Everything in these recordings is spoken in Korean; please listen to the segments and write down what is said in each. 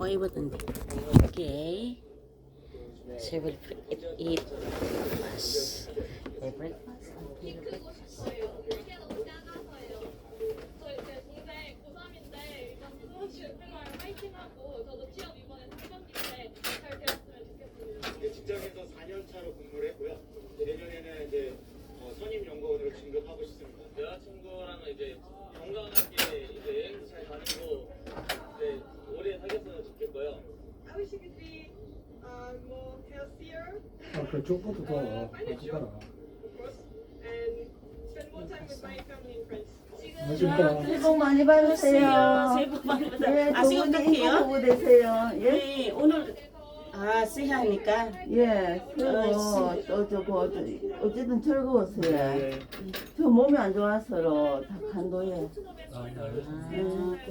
하고 입었는데. 오케이. So we'll eat breakfast. The breakfast until breakfast. 직장에서 4년 차로 근무를 했고요. 내년에는 이제 선임 연구원으로 진급하고 싶습니다. 여자친구랑은 이제 건강하게 이제 여행도 잘 다니고 이제 오래 사귀었으면 좋겠고요. I wish you could be more healthier, 그쪽부터 더 바꿔라. of course, and spend more time with my family and friends. 그러니까 복 많이 받으세요. 새해 복 많이 예, 받으세요. 두 아시고 분이 어떡해요? 인고 부부 되세요. 예, 네, 오늘 새해하니까 예. 그리고 또 저거 어쨌든 즐거웠어요. 저 몸이 안 좋아서 다 간도에. 예,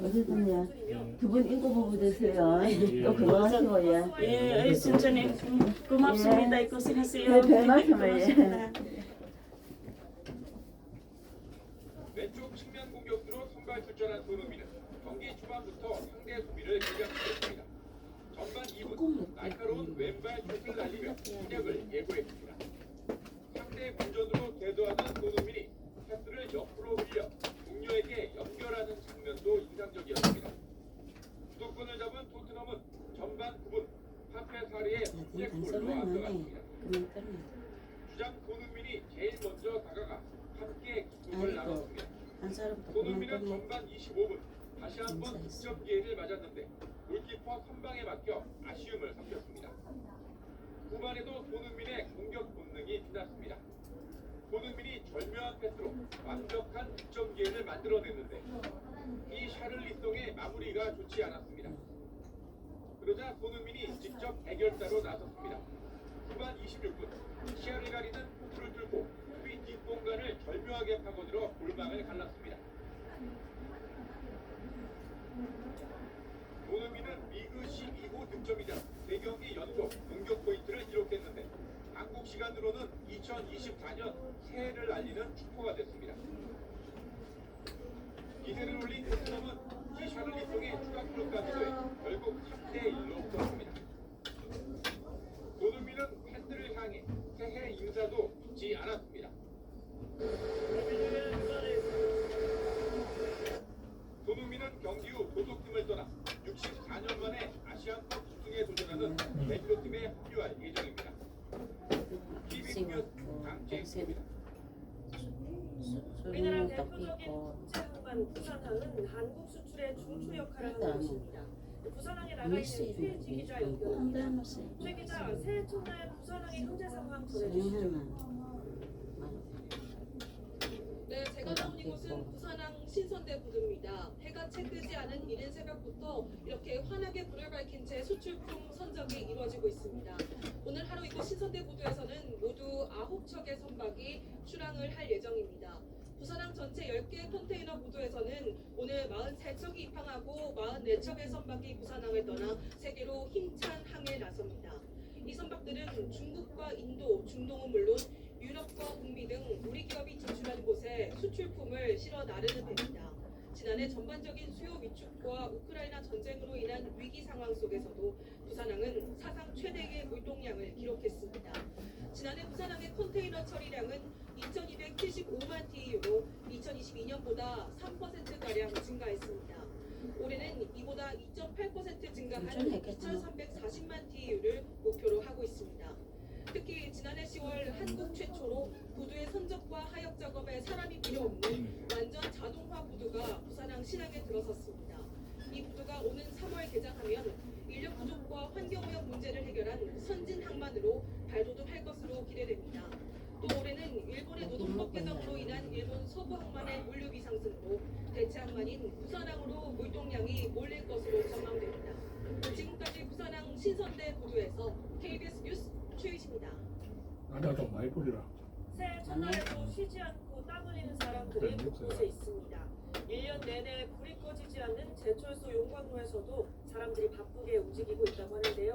어쨌든 예. 두 분 인고 부부 되세요. 또 건강하시고 예. 예, 순천에 고맙습니다. 고생하세요. 네, 별 말씀을, 예. 고맙습니다. 왼쪽 측면 공격수로 선발 출전한 손흥민은 경기 초반부터 상대 수비를 공격시켰습니다. 전반 2분 날카로운 왼발 슛을 날리며 공략을 예고했습니다. 상대 공전으로 대도하는 손흥민이 패스를 옆으로 흘려 동료에게 연결하는 장면도 인상적이었습니다. 주도권을 잡은 토트넘은 전반 9분 파페 사리의 후제골로 앞서갔습니다. 주장 손흥민이 제일 먼저 다가가 함께 기쁨을 나눴습니다. 한 사람도 손흥민은 그만 전반 25분 다시 한번 득점 기회를 맞았는데 골키퍼 선방에 막혀 아쉬움을 삭혔습니다. 후반에도 손흥민의 공격 본능이 빛났습니다. 손흥민이 절묘한 패스로 완벽한 득점 기회를 만들어냈는데 이 샤를리송의 마무리가 좋지 않았습니다. 그러자 손흥민이 직접 해결자로 나섰습니다. 후반 26분 시야를 가리는 포크를 뚫고 수비 뒷공간을 절묘하게 파고들어 골망을 갈랐습니다. 손흥민은 리그 12호 득점이자 3경기 연속 공격 포인트를 기록했는데 한국 시간으로는 2024년 새해를 알리는 축포가 됐습니다. 기세를 올린 토트넘은 이 샤를리송의 추가골까지 더해 결국 3대1로 풀었습니다. 손흥민은 팬들을 향해 새해 인사도 잊지 않았습니다. 손흥민은 경기 후 소속팀을 떠나 64년 만에 아시안컵 우승에 도전하는 대표팀에 합류할 예정입니다. KBS 뉴스 강재입니다. 우리나라 소리는 대표적인 덮이고 국제공간 부산항은 한국 수출의 중추 역할을 하고 일단 있습니다. 부산항에 나가 있는 최지 기자 연결입니다. 최 기자, 새해 첫날 부산항의 현재 상황 전해주시죠. 네, 제가 나온 이곳은 부산항 신선대 부두입니다. 해가 채 뜨지 않은 이른 새벽부터 이렇게 환하게 불을 밝힌 채 수출품 선적이 이루어지고 있습니다. 오늘 하루 이곳 신선대 부두에서는 모두 9척의 선박이 출항을 할 예정입니다. 부산항 전체 10개 컨테이너 부두에서는 오늘 43척이 입항하고 44척의 선박이 부산항을 떠나 세계로 힘찬 항해에 나섭니다. 이 선박들은 중국과 인도, 중동은 물론 유럽과 북미 등 우리 기업이 진출한 곳에 수출품을 실어 나르는 배입니다. 지난해 전반적인 수요 위축과 우크라이나 전쟁으로 인한 위기 상황 속에서도 부산항은 사상 최대의 물동량을 기록했습니다. 지난해 부산항의 컨테이너 처리량은 2,275만 TEU로 2022년보다 3%가량 증가했습니다. 올해는 이보다 2.8% 증가한 2,340만 TEU를 목표로 하고 있습니다. 특히 지난해 10월 한국 최초로 부두의 선적과 하역 작업에 사람이 필요 없는 완전 자동화 부두가 부산항 신항에 들어섰습니다. 이 부두가 오는 3월 개장하면 인력 부족과 환경오염 문제를 해결한 선진 항만으로 발돋움할 것으로 기대됩니다. 또 올해는 일본의 노동법 개정으로 인한 일본 서부 항만의 물류비 상승으로 대체 항만인 부산항으로 물동량이 몰릴 것으로 전망됩니다. 지금까지 부산항 신선대 부두에서 KBS 뉴스 최유진입니다. 아니야 좀 많이 뿌리라. 새해 첫날에도 쉬지 않고 땀 흘리는 사람들이 곳곳에 있습니다. 1년 내내 불이 꺼지지 않는 제철소 용광로에서도 사람들이 바쁘게 움직이고 있다고 하는데요.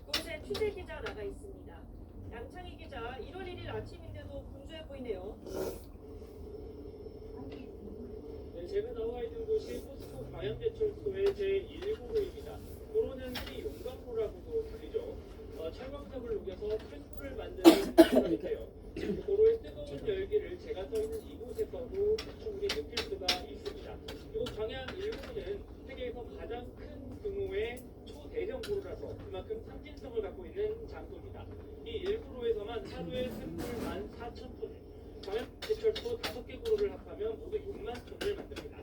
그곳에 취재 기자 나가 있습니다. 양창희 기자, 1월 1일 아침인데도 분주해 보이네요. 네, 제가 나와 있는 곳이 포스코 과양제철소의 제1구로입니다. 도로는 4,000톤, 광양제철소 5개 구로를 합하면 모두 6만 톤을 만듭니다.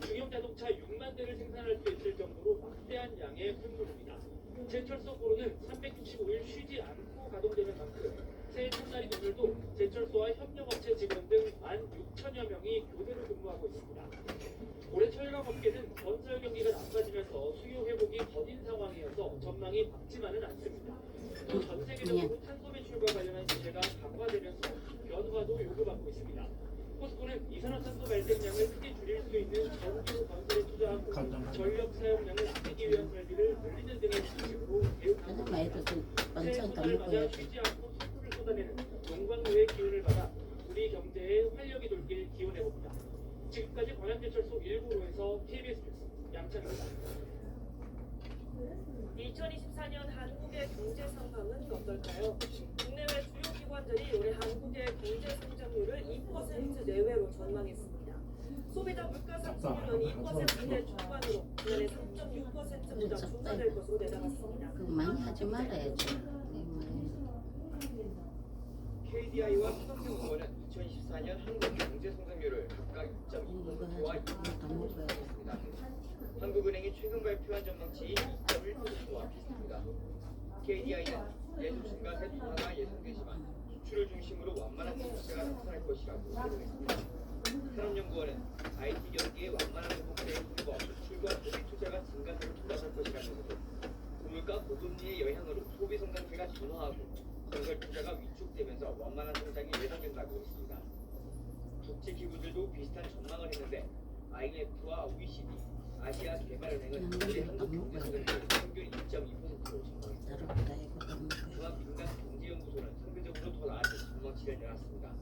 중형 자동차 6만 대를 생산할 수 있을 정도로 막대한 양의 폐물입니다. 제철소 구로는 365일 쉬지 않고 가동되는 만큼 새해 첫날인 오늘도 제철소와 협력업체 직원 등 16,000여 명이 교대로 근무하고 있습니다. 올해 철강 업계는 건설 경기가 나빠지면서 수요 회복이 더딘 상황이어서 전망이 밝지만은 않습니다. 또 전 세계적으로 탄소 배출과 관련한 규제가 강화되면서 변화도 요구받고 있습니다. 포스코는 이산화탄소 발생량을 크게 줄일 수 있는 전기로 건설에 투자하고 전력 사용량을 아끼기 위한 설비를 늘리는 등의 방식으로 대응하고 있습니다. 새해 첫날을 맞아 쉬지 않고 속도를 쏟아내는 용광로의 기운을 받아 우리 경제에 활력이 돌길 기원해봅니다. 지금까지 광양제철소 1구로에서 KBS 뉴스 양찬입니다. 2024년 한국의 경제 상황은 어떨까요? 국내외 주요 기관들이 올해 한국의 경제 성장률을 2% 내외로 전망했습니다. 소비자 물가 상승률은 2%대 중반으로 지난해 3.6%보다 중반될 것으로 내다봤습니다. 그 많이 하지 말아야지. KDI와 삼성증권은 2024년 한국 경제 성장률을 각각 2.2%와 2.5%였습니다. 한국은행이 최근 발표한 전망치 2.1%와 비슷합니다. KDI는 내수 증가세 둔화가 예상되지만 수출을 중심으로 완만한 증시가 나타날 것이라고 예상했습니다. 산업연구원은 IT 경기의 완만한 회복세에 힘입어 수출과 소비 투자가 증가세로 돌아설 것이라면서도 고물가 고금리의 영향으로 소비 성장세가 둔화하고 건설 투자가 위축되면서 완만한 성장이 예상된다고 했습니다. 국제 기구들도 비슷한 전망을 했는데 IMF와 OECD, 아시아 개발은행은 올해 한국 경제 성장률 평균 2.2%로 전망했습니다. 중앙 민간 경제연구소는 상대적으로 더 나아진 전망치를 내놨습니다.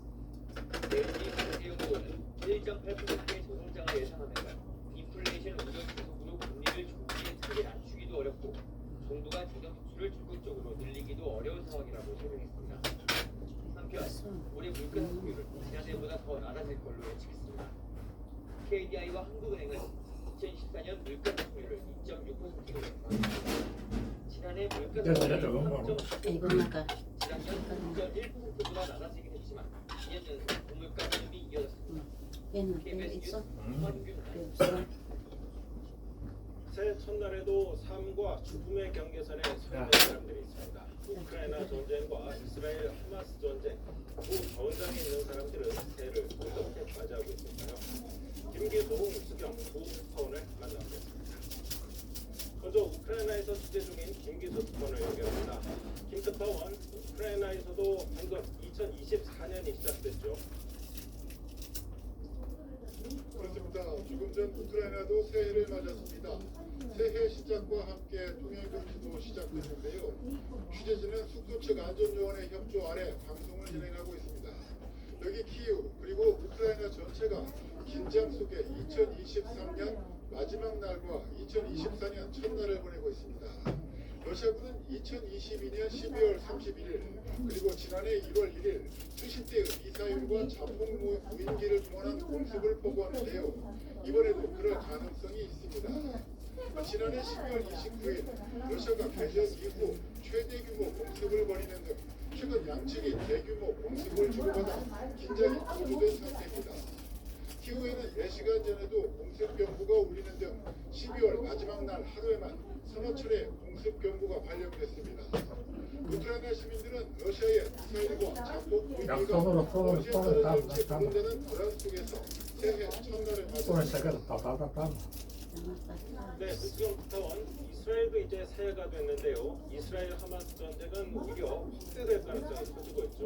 LG 경제연구원은 1.8%의 저성장을 예상하면서 인플레이션 우려 지속으로 금리를 조기에 크게 낮추기도 어렵고 정부가 재정 지출을 적극적으로 늘리기도 어려운 상황이라고 설명했습니다. 한편 올해 물가 상승률은 지난해보다 더 낮아질 걸로 예측했습니다. KDI와 한국은행은 2024년 물가 상승률을 2.6%로 예상합니다. 지난해 물가 상승률은 3.4%, 지난년 2.1%보다 낮아지긴 했지만 2년 연속 고물가 흐름이 이어졌습니다. KBS 뉴스 황규입니다. 새해 첫날에도 삶과 죽음의 경계선에 서 있는 사람들이 있습니다. 우크라이나 전쟁과 이스라엘 하마스 전쟁, 두 전장에 있는 사람들은 새해를 어떻게 맞이하고 있을까요? 김기동, 수경, 두 스타원을 만나보겠습니다. 먼저 우크라이나에서 취재 중인 김기수 스타원을 연결합니다. 김 스타원, 우크라이나에서도 방금 2024년이 시작됐죠. 그렇습니다. 조금 전 우크라이나도 새해를 맞았습니다. 새해 시작과 함께 통일금지도 시작됐는데요. 취재진은 숙소 측 안전요원의 협조 아래 방송을 진행하고 있습니다. 여기 키이우 그리고 우크라이나 전체가 긴장 속에 2023년 마지막 날과 2024년 첫날을 보내고 있습니다. 러시아군은 2022년 12월 31일 그리고 지난해 1월 1일 수십 대의 미사일과 자폭 무인기를 동원한 공습을 보고하는데요. 이번에도 그럴 가능성이 있습니다. 지난해 12월 29일 러시아가 개전 이후 최대 규모 공습을 벌이는 등 최근 양측이 대규모 공습을 주고받아 긴장이 고조된 상태입니다. 키우에는 4시간 전에도 공습 경보가 울리는 등 12월 마지막 날 하루에만 3여 차례 공습 경보가 발령됐습니다. 우크라이나 시민들은 러시아의 미사일과 자폭 무인기가 러시아 사람들이 제공되는 불안 속에서 새해 첫날을 맞았습니다. 네, 수경 스타원, 이스라엘도 이제 새해가 됐는데요. 이스라엘 하마스 전쟁은 오히려 확대될 가능성이 커지고 있죠.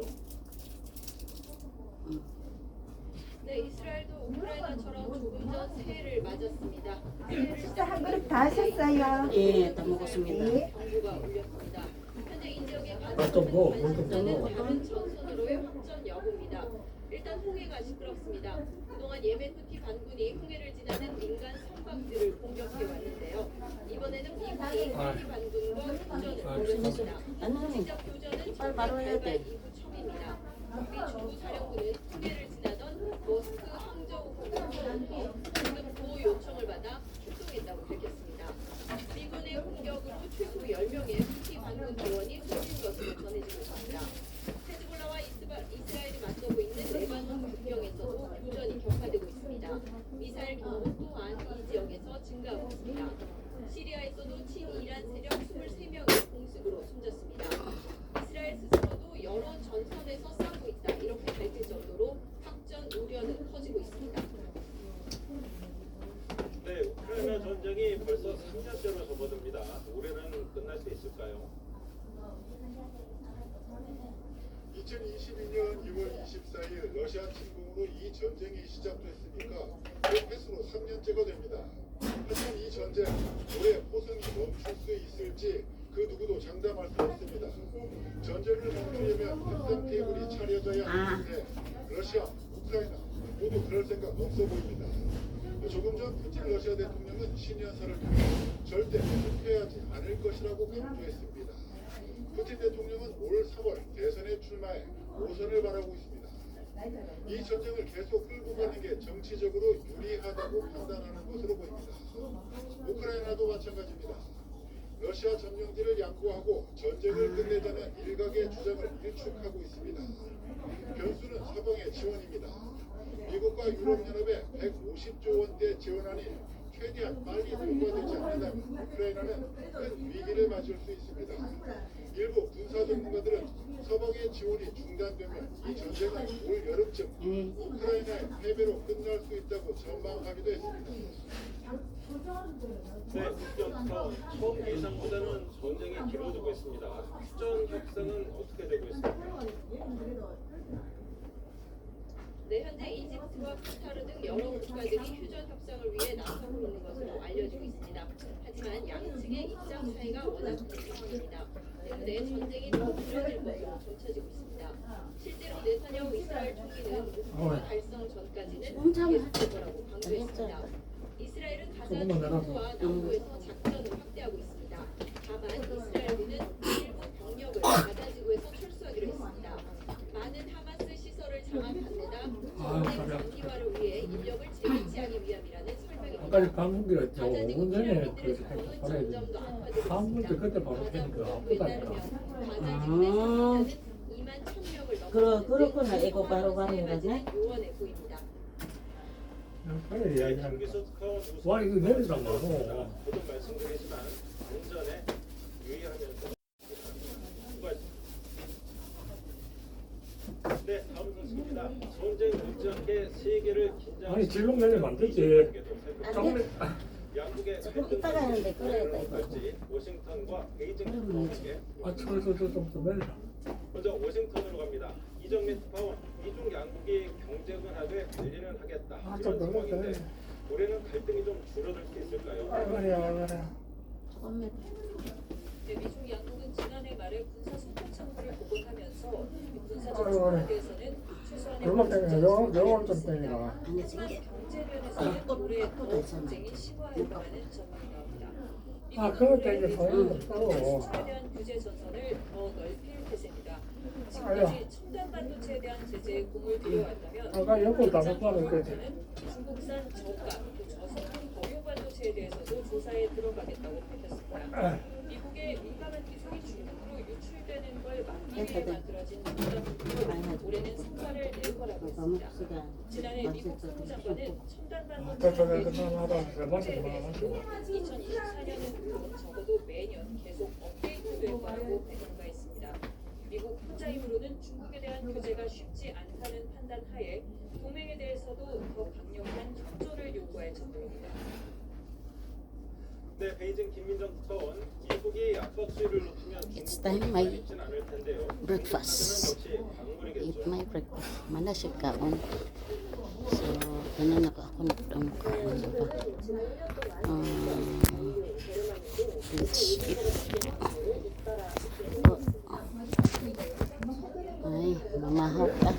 네, 이스라엘도 우크라이나처럼 조금 전 새해를 맞았습니다. 식사 한 그릇 다 하셨어요? 예, 다 먹었습니다. 경보가 울렸습니다. 현재 이 지역의 뭐, 관측되는 다른 천선으로의 확전 여부입니다. 일단 홍해가 시끄럽습니다. 그동안 예멘 후티 반군이 홍해를 지나는 민간 선박들을 공격해 왔는데요. 이번에는 미국이 후티 반군과 교전을 벌였습니다. 직접 교전은 바로 해야 돼. 이후 처음입니다. 미 중부 사령부는 홍해를 지나던 모스크 항저우호로부터 긴급 구호 요청을 받아 출동했다고 밝혔습니다. 미군의 공격으로 최소 10명의 후티 반군 대원이 숨진 것으로 전해지고 있습니다. 헤즈볼라와 이스라엘이 맞서 10년째로 접어듭니다. 올해는 끝날 수 있을까요? 2022년 2월 24일 러시아 침공으로 이 전쟁이 시작됐으니까 횟수로 3년째가 됩니다. 하지만 이 전쟁 올해 호성이 멈출 수 있을지 그 누구도 장담할 수 없습니다. 전쟁을 멈추려면 협상 테이블이 차려져야 하는데 러시아, 우크라이나 모두 그럴 생각 없어 보입니다. 조금 전 푸틴 러시아 대통령은 신년사를 통해 절대 실패하지 않을 것이라고 강조했습니다. 푸틴 대통령은 올 3월 대선에 출마해 5선을 바라고 있습니다. 이 전쟁을 계속 끌고 가는 게 정치적으로 유리하다고 판단하는 것으로 보입니다. 우크라이나도 마찬가지입니다. 러시아 점령지를 양보하고 전쟁을 끝내자는 일각의 주장을 일축하고 있습니다. 변수는 서방의 지원입니다. 미국과 유럽연합의 150조 원대 지원안이 최대한 빨리 통과되지 않는다면 우크라이나는 큰 위기를 맞을 수 있습니다. 일부 군사 전문가들은 서방의 지원이 중단되면 이 전쟁은 올 여름쯤 우크라이나의 패배로 끝날 수 있다고 전망하기도 했습니다. 네, 국전부터 처음 예상보다는 전쟁이 길어지고 있습니다. 휴전 협상은 어떻게 되고 있습니까? 네, 현재 이집트와 카타르 등 여러 국가들이 휴전 협상을 위해 나서고 있는 것으로 알려지고 있습니다. 하지만 양측의 입장 차이가 워낙 큰 상황입니다. 때문에 전쟁이 더 길어질 것으로 점쳐지고 있습니다. 실제로 네타냐후 이스라엘 총리는 목표 달성 전까지는 계속될 거라고 강조했습니다. 이스라엘은 가자 중부와 남부에서 작전을 확대하고 있습니다. 다만 이스라엘군은 일부 병력을 가자 지구에서 철수하기로 했습니다. 많은 하마스 시설을 장악하느라 전쟁 장기화를 위해 인력을 재배치하기 위함이라는 설명입니다. 아까 방문기가 있죠. 가자 지구 5년 전에 피라미드를 그렇게 정보는 살아야 돼. 점점 더 악화되고 방문 때 있습니다. 그때 바로 가자 되니까 국토부에 따르면 아프다니까. 가자 지구의 사망자는 2만 1,000명을 그렇구나. 넘었는데 이거 바로바로 해가지고. 요원해 보입니다. 빨리 이야기하는 거. 와, 이거 내리라고. 거듭 말씀드리지만 안전에 유의하면서 네, 다음 소식입니다. 전쟁 못지않게 세계를 긴장. 아니, 질문 내리면 안 되지. 양국의 조금 이따가 하는데 그래야 돼. 갈지 워싱턴과 베이징 특파원에게 아, 좀 내리라. 먼저 워싱턴으로 갑니다. 이정민 특파원, 미중 양국이 경제군합에 관리는 하겠다. 아, 이런 좀 상황인데 놀랐네. 올해는 갈등이 좀 줄어들 수 있을까요? 그래. 조금만. 네, 미중 양국은 지난해 말에 군사 소통 창구를 복원하면서 군사적 아이고, 충돌에 대해서는 최소한의 얼마 때문에 영월 좀 있습니다. 때문이라. 아니 하지만 저게 경제 면에서는 올해 또 더 있잖아. 전쟁이 심화할 거라는 전망이 나옵니다. 아, 그것 때문에 소용이 없다고. 수출에 대한 규제 전선을 더 넓힐 태세입니다. 지금까지 첨단 반도체에 대한 제재에 공을 들여왔다면 아까 연구 다 국산 못하는 거지. 정부는 중국산 저가 또 저성능 범용 반도체에 대해서도 조사에 들어가겠다고 밝혔습니다. 미국의 민감한 기술이 중국으로 유출되는 걸 막기 위해 만들어진 부담으로 올해는 성과를 낼 거라고 했습니다. 지난해 미국 상무장관은 첨단 반도체 매출 국제에서 2024년은 물론 적어도 매년 계속 업데이트될 거라고 밝힌 바 있습니다. 미국 혼자 힘으로는 중국에 대한 규제가 쉽지 않다는 판단 하에 동맹에 대해서도 더 강력한 협조를 요구할 전망입니다. 네, 베이징 김민정 특파원, 미국이 압박 수위를 높이면 It's 중국이 time my 있진 않을 텐데요. breakfast. 역시 강물이겠죠. Eat my breakfast. Mana siya kaon. So, ganun ako nagdamo kaon ba. Let's eat. Ay, mamahaw ka.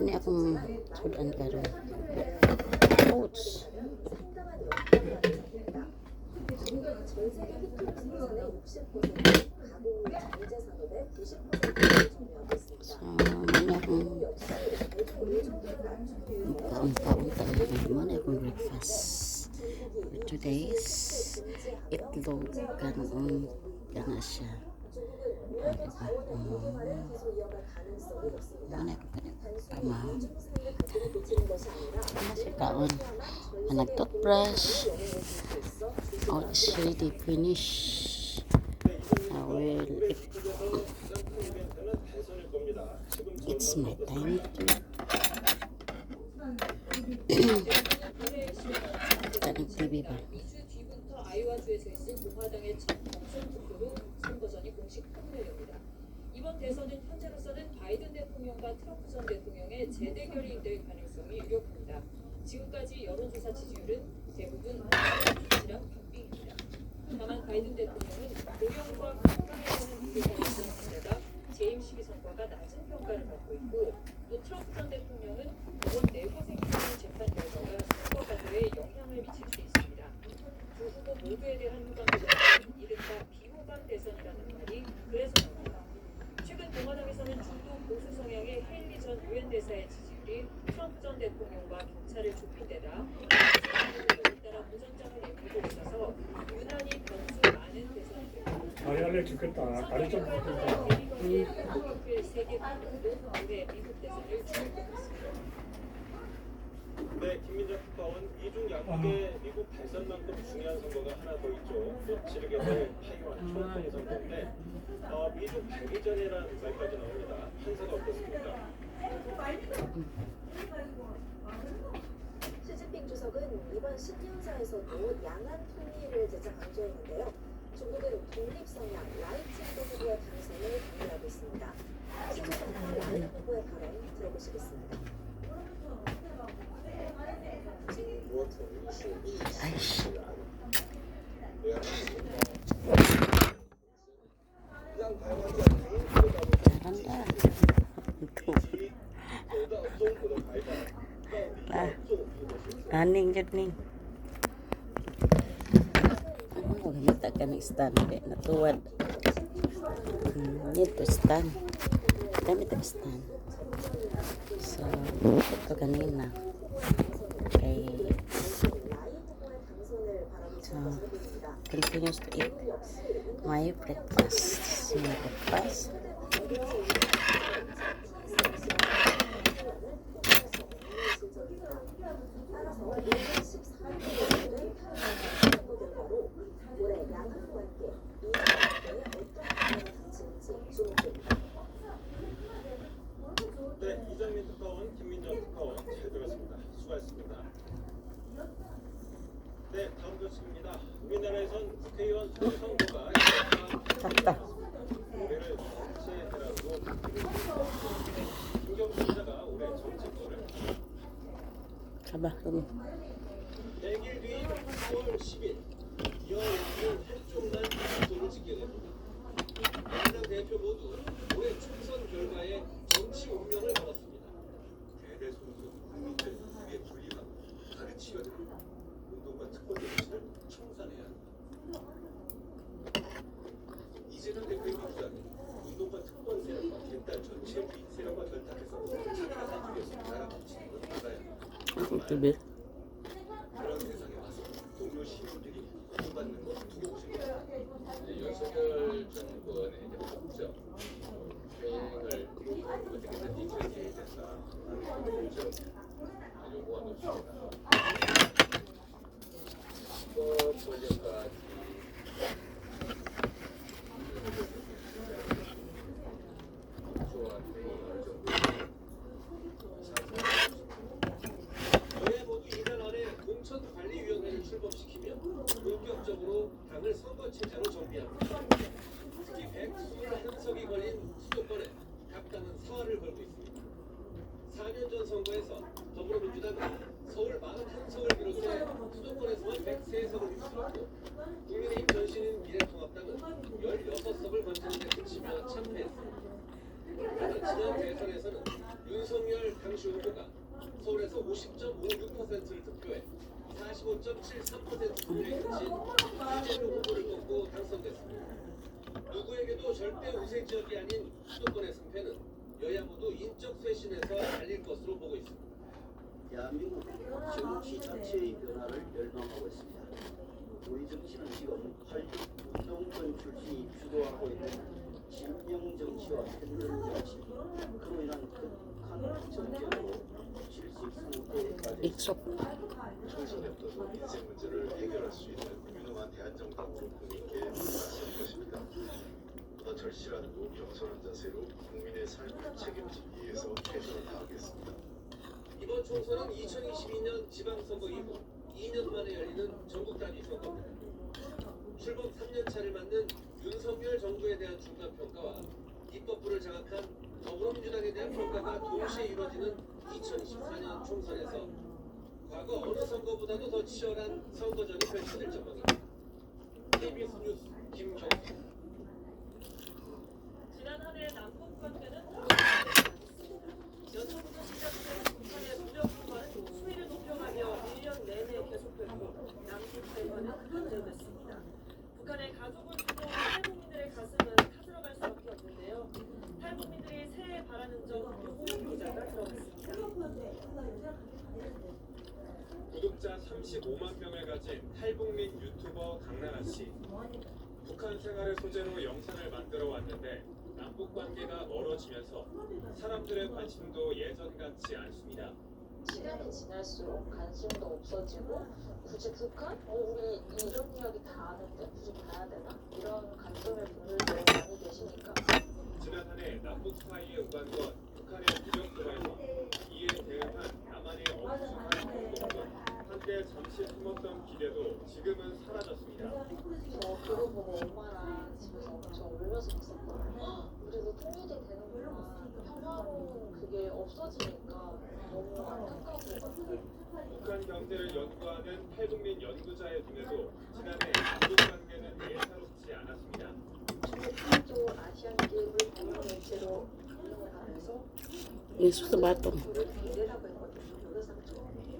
Ini akong sudan karon. Oats. So, muna akong muna akong breakfast for today's itlog kana siya. Muna akong pamahaw. Masih kaon. Nag-toothbrush. Oh, it's ready finished. I will eat. It's my time to 일단은 TV 봐. 2주 뒤부터 아이오와주에서 있을 공화당의 첫 경선 투표로 선거전이 공식 문을 엽니다. 이번 대선은 현재로서는 바이든 대통령과 트럼프 전 대통령의 재대결이 될 가능성이 유력합니다. 지금까지 여론조사 지지율은 대부분 지지랑 박빙입니다. 다만 바이든 대통령은 고령과 건강에서는 무게가 있는 데다 재임 시기 성과가 낮은 평가를 받고 있고, 또 트럼프 전 대통령은 이번 내고생존 재판 결과가 선거 가도에 영향을 미칠 수 있습니다. 두 후보 모두에 대한 후반부는 이른바 비호감 대선이라는 말이 그래서 나옵니다. 최근 공화당에서는 중도 보수 성향의 헤일리 전 유엔 대사의 지지율이 트럼프 전 대통령과 격차를 좁힌 데다 따라 무전장을 내밀고 있어서 유난히 변수 많은 대선이 됩니다. 다리 알려 죽겠다. 다리 좀 죽겠다. 세계 국가도 올해 미국 대선을 주목했습니다. 네, 김민정 특파원 이중 양국의 미국 대선만큼 중요한 선거가 하나 더 있죠. 곧 치르게 될 타이완 총통 선거인데 미국 대기전이라는 말까지 나옵니다. 판사가 어떻습니까? 시진핑 주석은 이번 신년사에서도 양안 통일을 재차 강조했는데요. 중국은 독립 성향 라이칭도 후보의 당선을 강조하고 있습니다. 시진핑 라이 후보의 발언 들어보시겠습니다. 아이씨. 잘한다. Aning jud ning. Ano gamit ka ng stand kay natuwad. Need to stand. Gamit ang stand. So, ito kanina. Okay. So, continues to eat my breakfast. My breakfast. 네, 이정민 특파원, 김민정 특파원 잘 들었습니다. 수고하셨습니다. 네, 다음 소식입니다. 우리나라에선 국회의원 선거가 탔다. 올해를 정체해라고 김경수 기자가 올해 정치권을 가봐, 그럼. 100일 뒤인 4월 10일 여야는 한쪽만 약속을 지켜야 됩니다. 양당 대표 모두 올해 총선 결과에 정치 운명을 걸었습니다. 대대손손 국민들 위에 분리하고 가르치려야 됩니다. 운동과 특권 정치를 청산해야 합니다. 이재명 대표의 민주당은 운동과 특권 세력과 객단 전체 비인 세력과 결탁해서 자기가 사주려서 나라 정치를 나가야 합니다. 그런 세상에 와서 동료 시민들이 구원받는 것을 두려우십니다. 윤석열 정권의 법적 대행을 어떻게든 이끌어내야 된다는 공적 요구하고 있습니다. 법 권력까지 저희 모두 이달 안에 공천관리위원회를 출범시키며 본격적으로 당을 선거체제로 정비합니다. 특히 121석이 걸린 수도권에 각 당은 사활을 걸고 있습니다. 4년 전 선거에서 더불어민주당은 서울 41석을 비롯해 수도권에서만 103석을 휩쓸었고 국민의힘 전신인 미래통합당은 16석을 거치는 데 그치며 참패했습니다. 다만 지난 대선에서는 윤석열 당시 후보가 서울에서 50.56%를 득표해 45.73% 득표에 그친 이재명 후보를 꺾고 당선됐습니다. 누구에게도 절대 우세 지역이 아닌 수도권의 승패는 여야 모두 인적 쇄신에서 달릴 것으로 보고 있습니다. 대한민국 정치 자체의 변화를 열망하고 있습니다. 우리 정치는 지금 활동 운동권 출신이 주도하고 있는 진영 정치와 편견 정치, 그로 인한 극한 정쟁으로 질식승계까지 총선에 앞서서 인생 문제를 해결할 수 있는 유능한 대한정당 국민께 말씀드릴 것입니다. 보다 절실하고 겸손한 자세로 국민의 삶을 책임지기 위해서 최선을 다하겠습니다. 이번 총선은 2022년 지방선거 이후 2년 만에 열리는 전국 단위 선거입니다. 출범 3년차를 맞는 윤석열 정부에 대한 중간평가와 입법부를 장악한 더불어민주당에 대한 평가가 동시에 이루어지는 2024년 총선에서 과거 어느 선거보다도 더 치열한 선거전이 펼쳐질 전망입니다. KBS 뉴스 김경수. 지난 한 해 남북 관계는 연초부터 시작된 북한의 무력 폭발은 수위를 높여가며 1년 내내 계속됐고 남북 대화는 한정됐습니다. 북한의 가족을 두고 탈북민들의 가슴은 타들어갈 수밖에 없는데요. 탈북민들이 새해 바라는 점 요거 기자가 들어봤습니다. 구독자 35만 명을 가진 탈북민 유튜버 강나라 씨. 북한 생활을 소재로 영상을 만들어 왔는데 남북 관계가 멀어지면서 사람들의 관심도 예전 같지 않습니다. 시간이 지날수록 관심도 없어지고 굳이 북한? 우리 이런 이야기 다 아는데 굳이 봐야 되나? 이런 관점의 분들도 많이 계시니까 지난 한 해 남북 사이의 우간과 북한의 무력 도발과 이에 대응한 남한의 엄중한 행동은 한때 잠시 숨었던 기대도 지금은 사라졌습니다. 저 그거 보고 엄마랑 집에서 엄청 울면서 봤었거든요. 우리도 통일이 되는구나. 평화로운 그게 없어지니까 너무 안타까운 것 같아요. 북한 경제를 연구하는 탈북민 연구자의 눈에도 지난해 남북 관계는 예사롭지 않았습니다. 중국도 아시안 게임을 공영 매체로 방영을 하면서 예수도 맞도. 그를 비례라고 했거든요. 영상 처음이에요.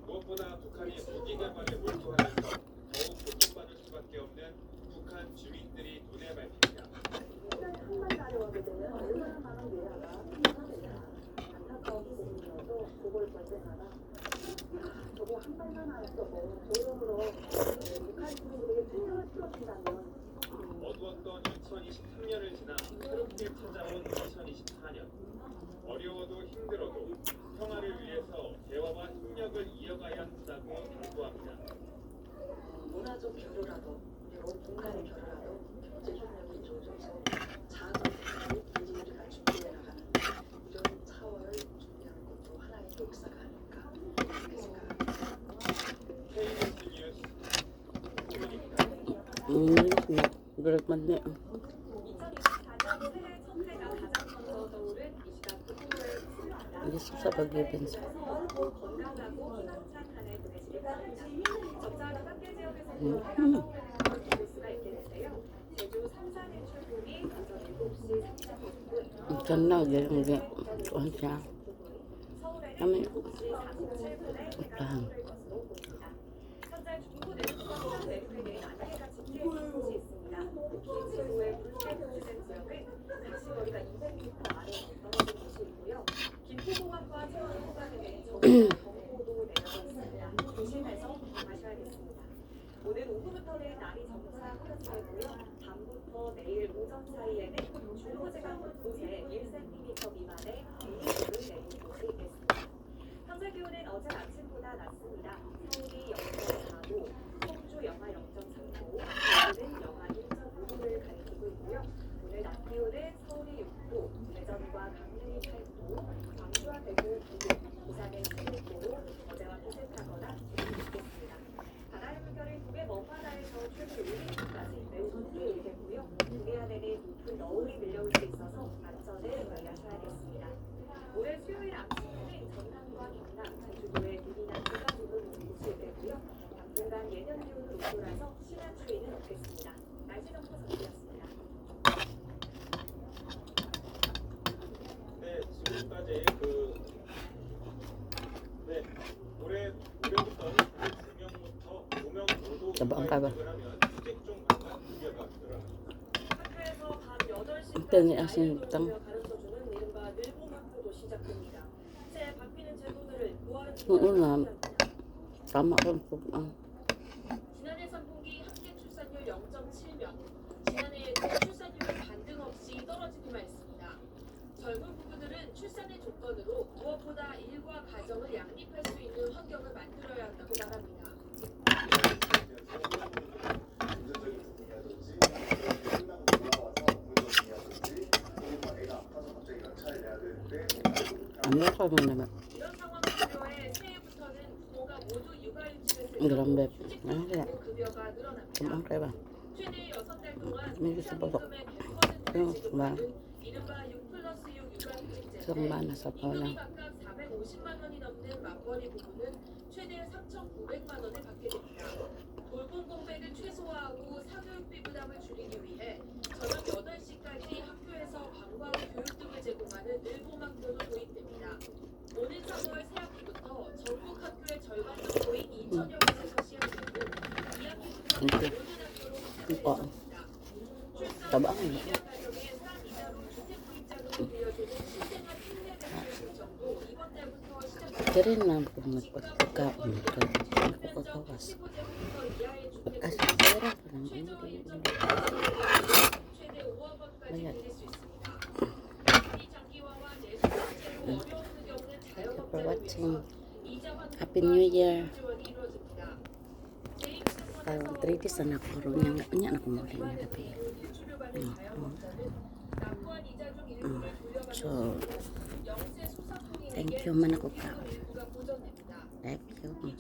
무엇보다 북한이 무기 개발에 몰두하면서 더욱 고통받을 수밖에 없는 북한 주민들이 눈에 밟힙니다. 한번 다녀오게 되면 얼마나 많은 외화가 생겨나냐. 안타까운 부분이어도 그걸 볼 때마다 저거 한 발만 안 써도 조용으로 북한 주민들에게 충격을 풀어준다면 어두웠던 2023년을 지나 새롭게 찾아온 2024년. 어려워도 힘들어도 평화를 위해서 대화와 협력을 이어가야 한다고 당부합니다. 문화적 교류라도 그리고 공간의 교류라도 경제 협력이 조져서 작은 문제를 우리가 준비해 나가는 이런 차원을 준비하는 것도 하나의 역사가 아닐까 그렇게 생각합니다. KBS 뉴스 김은입니다. 그럴 건데. 2024년 새해 첫 해가 가장 먼저 떠오른 이 시간 북부의 출입니다. 이게 14박 이벤트. 건강하고 희망찬 한 해 보내시길 바랍니다. 적자하는 학계 지역에서도 해가 떠오르는 볼 수가 있겠는데요. 제주 삼산의 출국이 오전 7시 35분, 전나게 이런 게 완전. 서울에는 아멘. 7시 47분에 해가 떠오를 것으로 보입니다. 현재 중부 내륙과 내륙에 대해 안개가 짙게 진 곳이 있습니다. 특히 제주의 붉게 표시된 지역은 가시거리가 200m 아래로 떨어진 곳이 있고요. 김포공항과 제주 구간에는 경보도 내려져 있습니다. 조심해서 이용하셔야겠습니다. 오늘 오후부터는 날이 점차 흐려지고요. 밤부터 내일 오전 사이에는 중부지방 곳곳에 1cm 미만의 눈이 내리는 곳이 있겠습니다. 현재 기온은 어제 아침보다 낮습니다. 서울이 0.4도, 청주 영하 0.3도, 대구는 영하 1.5도를 가리키고 있고요. 오늘 낮 기온은 서울이 6도, 대전과 강릉이 8도, 광주와 대구 9도, 부산은 16도로 어제와 비슷하거나 좋겠습니다. 바다의 물결은 북의 먼바다에서 최대 1m까지 매우 높게 일겠고요. 동해안에는 높은 너울이 밀려올 수 있어서 안전을 유의하셔야겠습니다. 올해 수요일 아침에는 전남과 경남, 제주도에 눈이나 비가 오는 곳이 있겠고요. 당분간 예년 기온을 웃돌아서 심한 추위는 없겠습니다. 날씨 정보 전해드렸습니다. 네, 지금까지 올해부터 2명부터 5명 뭔가 정도 하면 휴직종 강화 우려가 들어갑니다. 학교에서 밤 8시까지 땡이 아이를 아시니까. 돌보며 가르쳐주는 이른바 늘봄학교도 시작됩니다. 새 바뀌는 제도들을 구하는 오늘 아마도 지난해 3분기 합계 출산율 0.7명, 지난해에도 출산율이 반등 없이 떨어지기만 했습니다. 젊은 부부들은 출산의 조건으로 무엇보다 일과 가정을 양립할 수 있는 환경을 만들어야 한다고 말합니다. 안 먹어보면 이런 상황을 모두 육아휴직을 Grabe. 휴직 Ano kaya? 급여가 늘어납니다. Kumang kaya ba? 최대 6달 동안 May gusto pa to. 최저임금의 100%를 Yung ba? 지급하는 이른바 6+6 Yung ba 육아휴직제인데 nasa pa 임금이 lang? 각각 450만 원이 넘는 맞벌이 부부는 최대 3,900만 원을 받게 됩니다. 돌봄 공백을 최소화하고 사교육비 부담을 줄이기 위해 저녁 8시까지 학교에서 방과 후 교육 등을 제공하는 일보학교도 도입됩니다. 오는 3월 새학기부터 전국 학교의 절반 정도인 2,000여 곳에서 시행되는 2학기부터 모든 학교로 Ito. 확대됩니다. Taba. 미련 가정에 산 이자로 주택 구입자금을 빌려주는 신생아 특례 대출 신청도 이번 달부터 시작됩니다. Kaya rin lang kung magpagkakaon ko. Nakakatawas. 15제곱미터 이하의 주택 Kasi 구입자금 pera pa lang. 최저 일정 최대 5억 원까지 Bayad. 빌릴 수 있습니다. 이 장기화와 내수 자체로 어려움을 겪는 Thank you for 자영업자를 watching. 위해서 이자 환급과 Happy New Year. 지원이 이루어집니다. Parang 3 days na ako rin yung anya na kumuli na gabi. So, thank you man ako ka. Thank you.